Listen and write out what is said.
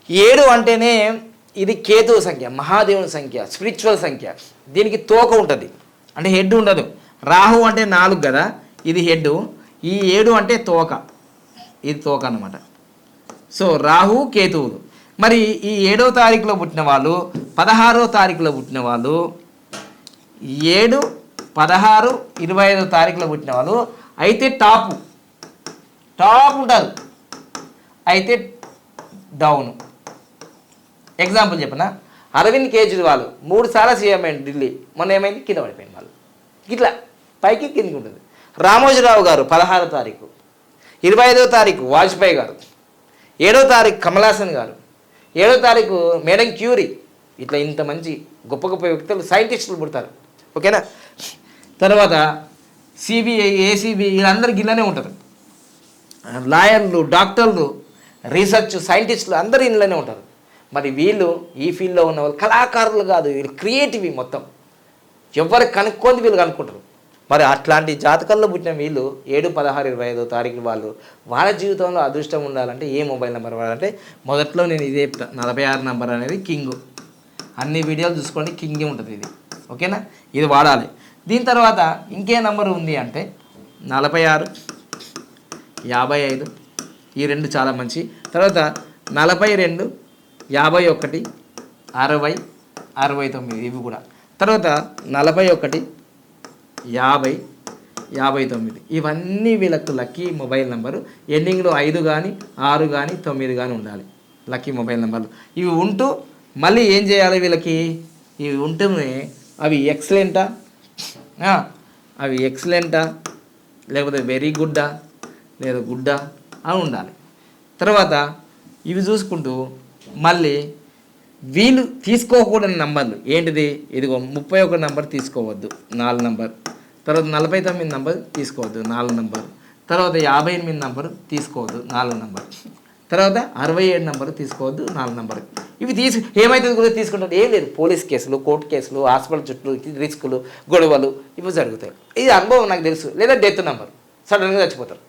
7 అంటేనే ఇది కేతువు సంఖ్య, మహాదేవుని సంఖ్య, స్పిరిచువల్ సంఖ్య. దీనికి తోక ఉంటుంది, అంటే హెడ్ ఉండదు. రాహు అంటే 4 కదా, ఇది హెడ్. ఈ 7 అంటే తోక, ఇది తోక అన్నమాట. సో రాహు కేతువులు. మరి ఈ 7వ తారీఖులో పుట్టిన వాళ్ళు, 16వ తారీఖులో పుట్టిన వాళ్ళు, 7, 16, 25వ తారీఖులో పుట్టిన వాళ్ళు అయితే టాప్ ఉంటారు, అయితే డౌన్. ఎగ్జాంపుల్ చెప్పనా, అరవింద్ కేజ్రీవాల్ 3 సార్లు సీఎం అయింది ఢిల్లీ, మొన్న ఏమైంది, కింద పడిపోయింది వాళ్ళు. ఇట్లా పైకి కిందికి ఉంటుంది. రామోజీరావు గారు 16వ తారీఖు, 25వ తారీఖు వాజ్పేయి గారు, 7వ తారీఖు కమల్ హాసన్ గారు, 7వ తారీఖు మేడం క్యూరీ. ఇట్లా ఇంత మంచి గొప్ప గొప్ప వ్యక్తులు, సైంటిస్టులు పుడతారు. ఓకేనా. తర్వాత సిబిఐ, ఏసీబీ వీళ్ళందరూ గిల్లనే ఉంటారు. లాయర్లు, డాక్టర్లు, రీసెర్చ్ సైంటిస్టులు అందరూ ఇంట్లోనే ఉంటారు. మరి వీళ్ళు ఈ ఫీల్డ్లో ఉన్న వాళ్ళు కళాకారులు కాదు, వీళ్ళు క్రియేటివ్. మొత్తం ఎవరు కనుక్కొని వీళ్ళు కనుక్కుంటారు. మరి అట్లాంటి జాతకాల్లో పుట్టిన వీళ్ళు 7, 16, 25వ తారీఖు వాళ్ళు వాళ్ళ జీవితంలో అదృష్టం ఉండాలంటే ఏ మొబైల్ నెంబర్ వాడాలంటే, మొదట్లో నేను ఇదే 46 నెంబర్ అనేది కింగ్. అన్ని వీడియోలు చూసుకోండి, కింగే ఉంటుంది ఇది. ఓకేనా, ఇది వాడాలి. దీని తర్వాత ఇంకే నెంబర్ ఉంది అంటే 46, 55, ఈ 2 చాలా మంచి. తర్వాత 42, 51, 60, 69 ఇవి కూడా. తర్వాత 41, 50, 59 ఇవన్నీ వీళ్ళకు లక్కీ మొబైల్ నెంబరు. ఎండింగ్లో 5 కానీ 6 కానీ 9 కానీ ఉండాలి లక్కీ మొబైల్ నెంబర్లు. ఇవి ఉంటూ మళ్ళీ ఏం చేయాలి వీళ్ళకి, ఇవి ఉంటూనే అవి ఎక్సలెంటా, లేకపోతే వెరీ గుడ్డా, లేదా గుడ్డా అని ఉండాలి. తర్వాత ఇవి చూసుకుంటూ మళ్ళీ వీళ్ళు తీసుకోకూడని నంబర్లు ఏంటిది, ఇదిగో 31 నెంబర్ తీసుకోవద్దు, 4 నెంబర్. తర్వాత 49 నెంబర్ తీసుకోవద్దు, 4 నెంబర్. తర్వాత 58 నెంబర్ తీసుకోవద్దు, 4 నెంబర్. తర్వాత 67 నెంబర్ తీసుకోవద్దు, 4 నెంబర్. ఇవి ఏమైతే కూడా తీసుకుంటారు, ఏం లేదు, పోలీస్ కేసులు, కోర్టు కేసులు, హాస్పిటల్ చుట్టూ రిస్కులు, గొడవలు ఇవి జరుగుతాయి. ఇది అనుభవం నాకు తెలుసు. లేదా డెత్ నెంబర్, సడన్గా చచ్చిపోతారు.